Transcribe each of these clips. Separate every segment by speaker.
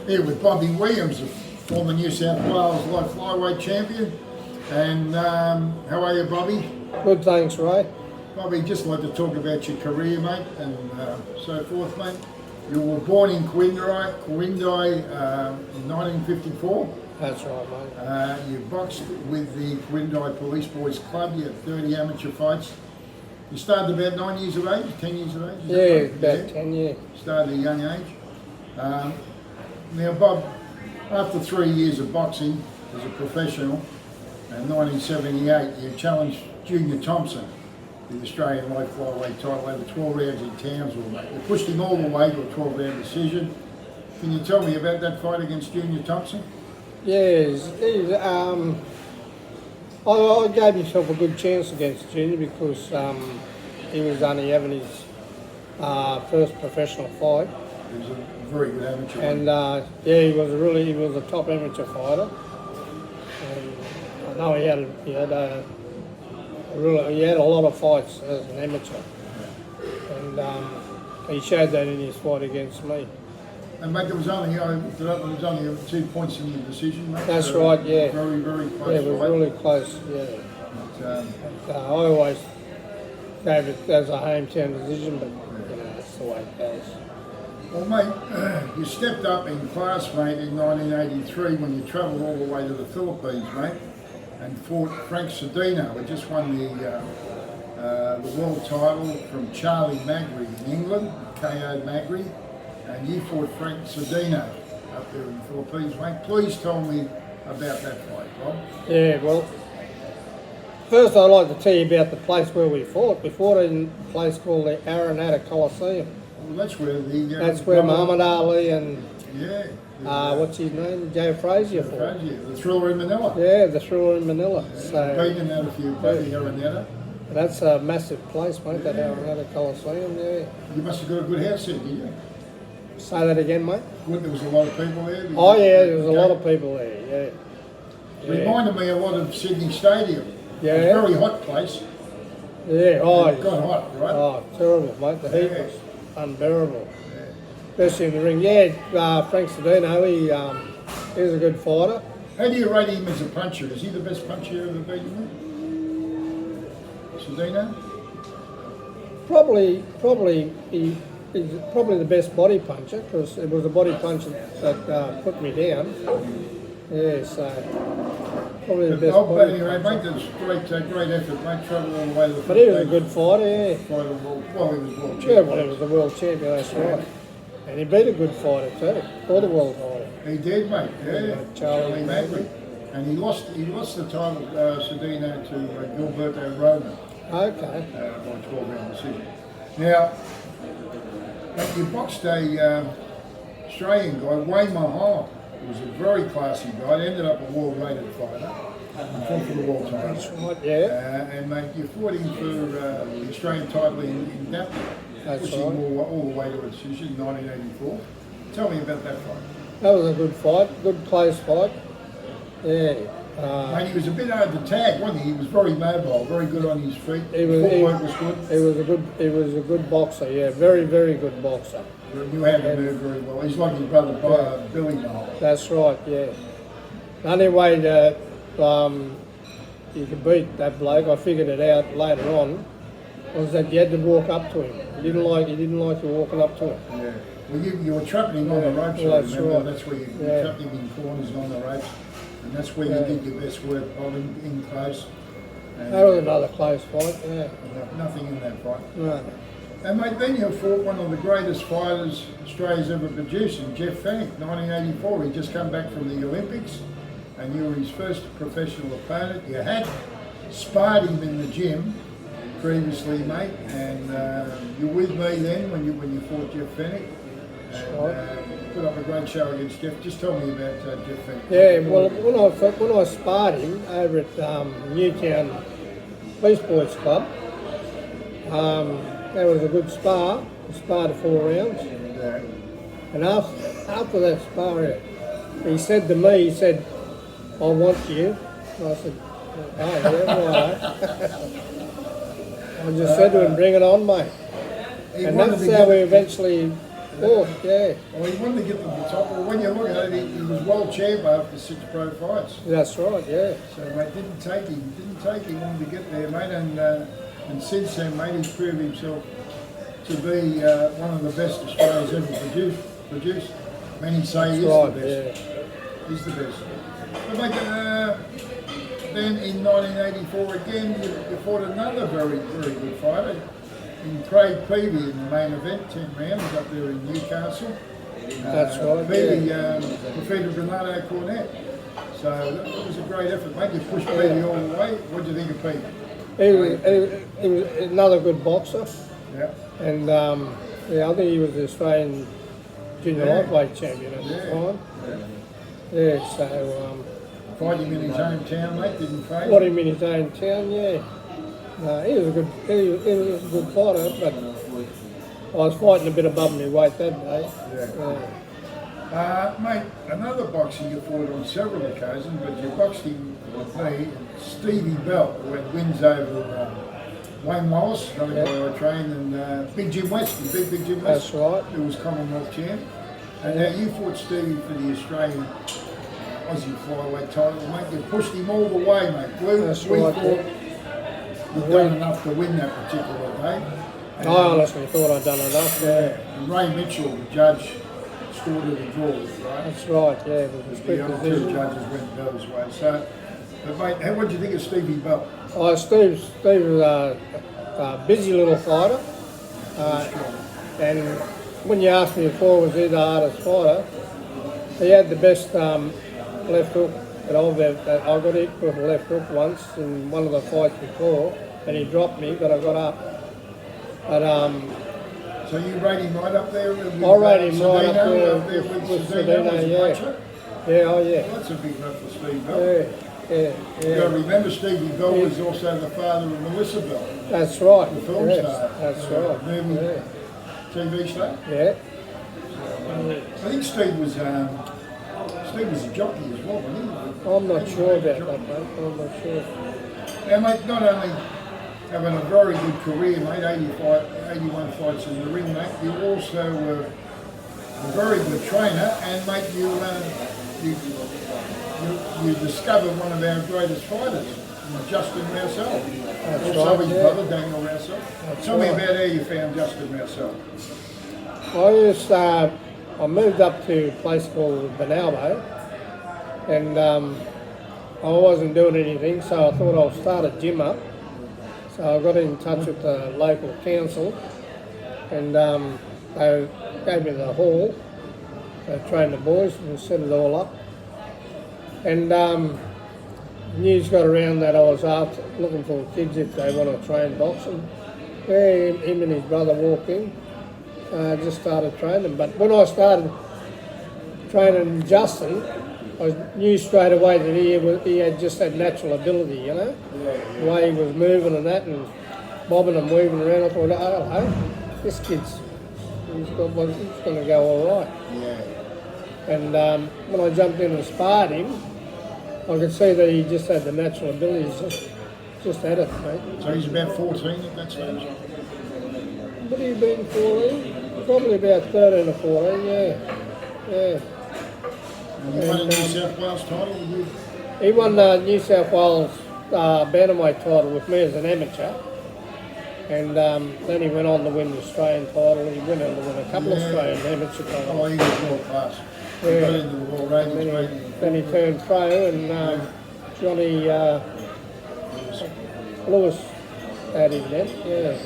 Speaker 1: Here with Bobby Williams, a former New South Wales light flyweight champion. And how are you, Bobby?
Speaker 2: Good, thanks, Ray.
Speaker 1: Bobby, just like to talk about your career, mate, and so forth, mate. You were born in Quindai in 1954.
Speaker 2: That's right, mate.
Speaker 1: You boxed with the Quindai Police Boys Club. You had 30 amateur fights. You started about 9 years of age, 10 years of age?
Speaker 2: Yeah, about 10 years.
Speaker 1: Started at a young age. Now, Bob, after 3 years of boxing as a professional, in 1978, you challenged Junior Thompson, the Australian light flyweight title, over 12 rounds in Townsville, mate. You pushed him all the way to a 12-round decision. Can you tell me about that fight against Junior Thompson?
Speaker 2: Yes, I gave myself a good chance against Junior because he was only having his first professional fight.
Speaker 1: He was a very good amateur.
Speaker 2: And he was a top amateur fighter. And I know he had a lot of fights as an amateur. And he showed that in his fight against me.
Speaker 1: And mate, there was only 2 points in the decision, mate.
Speaker 2: That's right, yeah.
Speaker 1: Very, very close.
Speaker 2: Yeah, it was really close, yeah. But, I always gave it as a hometown decision, but that's the way it goes.
Speaker 1: Well, mate, you stepped up in class, mate, in 1983 when you travelled all the way to the Philippines, mate, and fought Frank Cedeno, who just won the world title from Charlie Magri in England, KO Magri, and you fought Frank Cedeno up there in the Philippines, mate. Please tell me about that fight, Bob.
Speaker 2: Yeah, well, first I'd like to tell you about the place where we fought. We fought in a place called the Araneta Coliseum.
Speaker 1: Well, that's where
Speaker 2: That's where Muhammad Ali and what's his name, Joe Frazier fought.
Speaker 1: The Thriller in Manila.
Speaker 2: Yeah, the Thriller in Manila.
Speaker 1: Yeah,
Speaker 2: So
Speaker 1: beaten out a few, both the Araneta.
Speaker 2: that's a massive place, mate. That Araneta Coliseum. Yeah.
Speaker 1: You must have got a good house there, did you?
Speaker 2: Say that again, mate.
Speaker 1: Good, there was a lot of people there.
Speaker 2: Oh yeah, there was a lot of people there. Yeah.
Speaker 1: Reminded me a lot of Sydney Stadium.
Speaker 2: Yeah.
Speaker 1: It was a very hot place.
Speaker 2: Yeah. Oh,
Speaker 1: It got hot, right?
Speaker 2: Oh, terrible, mate. The heat
Speaker 1: Yeah.
Speaker 2: was unbearable. Especially in the ring. Yeah, Frank Cedeno, he was a good fighter.
Speaker 1: How do you rate him as a puncher? Is he the best puncher you ever beaten with? Cedeno?
Speaker 2: Probably he's probably the best body puncher because it was a body punch that put me down. Yeah, so probably the best body
Speaker 1: anyway,
Speaker 2: puncher.
Speaker 1: mate, that's great effort, mate. Travel all the way to the
Speaker 2: But he was a good fighter, yeah.
Speaker 1: Well, he was world
Speaker 2: Yeah,
Speaker 1: champion.
Speaker 2: well, he was a world champion, that's right. And he beat a good fighter too, for the world title.
Speaker 1: He did, mate. Yeah,
Speaker 2: Charlie
Speaker 1: Magri. And he lost the title, Cedeno, to Gilberto Roman.
Speaker 2: Okay.
Speaker 1: By 12-round decision. Now, you boxed a Australian guy, Wayne Mahal. He was a very classy guy. He ended up a world-rated fighter. And fought for the world title.
Speaker 2: That's right, yeah.
Speaker 1: And mate, you fought him for the Australian title in Daphne.
Speaker 2: That's
Speaker 1: pushing
Speaker 2: right.
Speaker 1: all the way to a decision in 1984. Tell me about that fight.
Speaker 2: That was a good fight, good close fight. Yeah.
Speaker 1: Mate, he was a bit hard to tag, wasn't he? He was very mobile, very good on his feet.
Speaker 2: He was
Speaker 1: good.
Speaker 2: He was a good boxer, yeah, very, very good boxer.
Speaker 1: He knew how to move very well. He's like his brother Billy Mahal.
Speaker 2: That's right, yeah. The only way that you could beat that bloke, I figured it out later on, was that you had to walk up to him. He didn't like you walking up to him.
Speaker 1: Yeah. Well, you were trapping him on the ropes,
Speaker 2: well,
Speaker 1: I
Speaker 2: that's
Speaker 1: remember.
Speaker 2: right.
Speaker 1: That's where you trapped him in corners and on the ropes. And that's where you did your best work, holding in close. And
Speaker 2: That was another close fight, yeah.
Speaker 1: nothing in that fight.
Speaker 2: No.
Speaker 1: And mate, then you fought one of the greatest fighters Australia's ever produced, Jeff Fenech, 1984. He just come back from the Olympics, and you were his first professional opponent. You had sparred him in the gym previously, mate, and you were with me then when you fought Jeff Fenech. And put up a great show against Jeff. Just tell me about Jeff Fenech.
Speaker 2: Yeah, well, when I sparred him over at Newtown Police Boys Club, that was a good spar. We sparred 4 rounds. And after that spar, he said to me, I want you. And I said, oh yeah, right. I just said to him, bring it on, mate. And that's how we eventually fourth, yeah.
Speaker 1: Well, he wanted to get to the top. Well, when you look at it, he was world champ after 6 pro fights.
Speaker 2: That's right, yeah.
Speaker 1: So, mate, didn't take him. He wanted to get there, mate. And since then, mate, he's proved himself to be one of the best Australia's ever produced. Many say he is the best.
Speaker 2: Yeah.
Speaker 1: He's the best. But, mate, then in 1984 again, you fought another very, very good fighter in Craig Peavy in the main event, 10 rounds up there in Newcastle.
Speaker 2: That's right.
Speaker 1: Peavy defeated Renato Cornet. So that was a great effort, mate. You pushed Peavy all the way. What do you think of Peavy?
Speaker 2: He was another good boxer.
Speaker 1: Yeah.
Speaker 2: And I think he was the Australian junior lightweight champion at the time. Yeah, so
Speaker 1: Fought him in his hometown, mate, didn't face?
Speaker 2: fought him in his hometown, yeah. No, he was a good fighter, but I was fighting a bit above my weight that day.
Speaker 1: Yeah. Mate, another boxer you fought on several occasions, but you boxed him with me, Stevie Bell, who had wins over Wayne Wallace, another guy I trained, and Big Jim West, the big Jim West.
Speaker 2: That's right.
Speaker 1: Who was Commonwealth champ. And now you fought Stevie for the Australian Aussie flyweight title, mate. You pushed him all the way, mate. We thought you'd done enough to win that particular day.
Speaker 2: I honestly thought I'd done enough.
Speaker 1: Yeah. And Ray Mitchell, the judge, scored it a draw, right?
Speaker 2: That's right, yeah. It was a
Speaker 1: The
Speaker 2: split
Speaker 1: other two
Speaker 2: decision.
Speaker 1: judges went Bell's way. So, but mate, what do you think of Stevie Bell?
Speaker 2: Oh, Steve was a busy little fighter. And when you asked me before, was he the hardest fighter? He had the best left hook that I got hit with a left hook once in one of the fights before, and he dropped me, but I got up. But
Speaker 1: so you rate him right up there with
Speaker 2: I rate him right
Speaker 1: Cedeno,
Speaker 2: up there with
Speaker 1: Cedeno,
Speaker 2: Cedeno, yeah.
Speaker 1: puncher?
Speaker 2: Yeah, oh yeah.
Speaker 1: Well, that's a big rep for Steve Bell.
Speaker 2: Yeah,
Speaker 1: You got to
Speaker 2: yeah.
Speaker 1: remember Stevie Bell was also the father of Melissa Bell,
Speaker 2: That's right.
Speaker 1: the film
Speaker 2: Yes,
Speaker 1: star.
Speaker 2: that's right.
Speaker 1: Movie,
Speaker 2: Yeah.
Speaker 1: TV star.
Speaker 2: Yeah.
Speaker 1: I think Steve was a jockey as well, wasn't he?
Speaker 2: I'm not sure about that, mate. I'm not sure.
Speaker 1: Now, mate, not only having a very good career, mate, 81 fights in the ring, mate, you also were a very good trainer, and mate, you discovered one of our greatest fighters, Justin Rousseau.
Speaker 2: That's
Speaker 1: Also
Speaker 2: right,
Speaker 1: his
Speaker 2: yeah.
Speaker 1: brother, Daniel Rousseau. Tell me about how you found Justin Rousseau.
Speaker 2: I moved up to a place called Benalbo, and I wasn't doing anything, so I thought I'll start a gym up. So I got in touch with the local council, and they gave me the hall. They trained the boys and set it all up. And news got around that I was out looking for kids if they want to train boxing. Yeah, him and his brother walked in. Just started training, but when I started training Justin, I knew straight away that he had just that natural ability, you know, the way he was moving and that, and bobbing and weaving around. I thought, oh, hello, this kid's he's going to go all right.
Speaker 1: Yeah.
Speaker 2: And when I jumped in and sparred him, I could see that he just had the natural ability. He's just had it, mate.
Speaker 1: So he's about 14 at that stage?
Speaker 2: Would he have been 14? Probably about 13 or 14, yeah. Yeah.
Speaker 1: And he won a New South Wales title with you?
Speaker 2: He won the New South Wales bantamweight title with me as an amateur. And then he went on to win the Australian title. He went on to win a couple of Australian amateur titles.
Speaker 1: Oh, he was world class. He
Speaker 2: Yeah.
Speaker 1: got into the World Ratings.
Speaker 2: Then he turned pro, and Johnny Lewis had him then, yeah.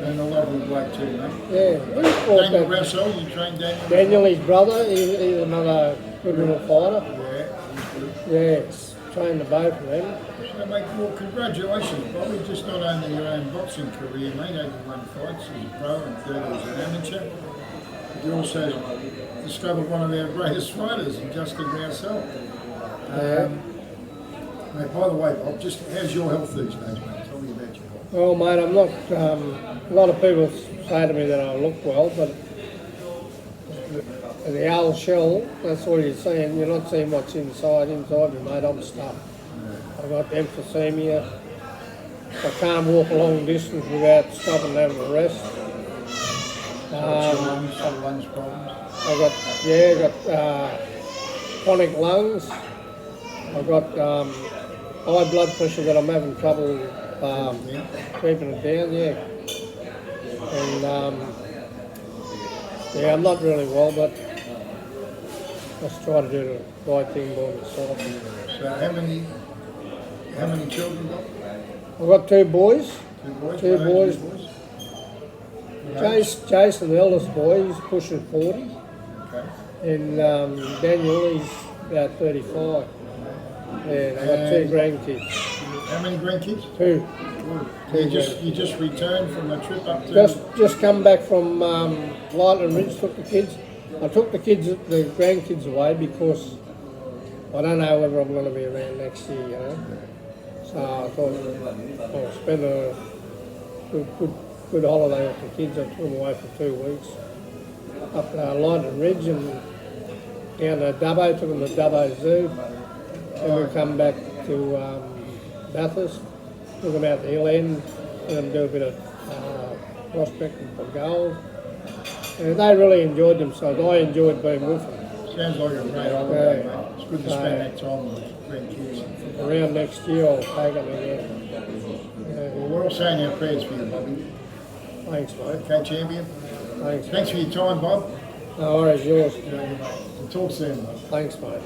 Speaker 1: And a lovely bloke too, mate.
Speaker 2: Yeah, he fought
Speaker 1: Daniel
Speaker 2: that.
Speaker 1: Rousseau, you trained Daniel?
Speaker 2: Daniel, his brother, he's another good little fighter.
Speaker 1: Yeah, he's good.
Speaker 2: Yes, trained the both of them.
Speaker 1: So, mate, well, congratulations, Bobby. Just not only your own boxing career, mate, 81 fights as a pro and 30 as an amateur, but you also discovered one of our greatest fighters in Justin Rousseau. Mate, by the way, Bob, just how's your health these days, mate? Tell me about your health.
Speaker 2: Well, mate, I'm not. A lot of people say to me that I look well, but the owl shell, that's all you're seeing. You're not seeing what's inside. Inside me, mate, I'm stuffed. I've got emphysema. I can't walk a long distance without stopping and having a rest.
Speaker 1: Some lungs problems.
Speaker 2: I got chronic lungs. I've got high blood pressure that I'm having trouble keeping it down, yeah. And yeah, I'm not really well, but let's try to do the right thing by myself.
Speaker 1: So how many children got?
Speaker 2: I've got two boys.
Speaker 1: Two boys?
Speaker 2: Jason, the eldest boy, he's pushing 40.
Speaker 1: Okay.
Speaker 2: And Daniel, he's about 35. And I've got two grandkids.
Speaker 1: How many grandkids?
Speaker 2: Two.
Speaker 1: You just returned from a trip up to...
Speaker 2: Just come back from Lightning Ridge, took the kids. I took the grandkids away because I don't know whether I'm going to be around next year, you know. So I thought I'll spend a good holiday with the kids. I took them away for 2 weeks. Up Lightning Ridge and down to Dubbo, took them to Dubbo Zoo. Then we come back to Bathurst, took them out the hill end, let them do a bit of prospecting for gold. And they really enjoyed themselves. I enjoyed being with them.
Speaker 1: Sounds like a great holiday, mate. It's good to spend that time with grandkids.
Speaker 2: Around next year I'll take them again.
Speaker 1: Well, we're all saying our prayers for you, Bobby.
Speaker 2: Thanks, mate.
Speaker 1: Okay, champion.
Speaker 2: Thanks.
Speaker 1: Thanks for your time, Bob.
Speaker 2: No worries, yours.
Speaker 1: We'll talk soon, mate.
Speaker 2: Thanks, mate.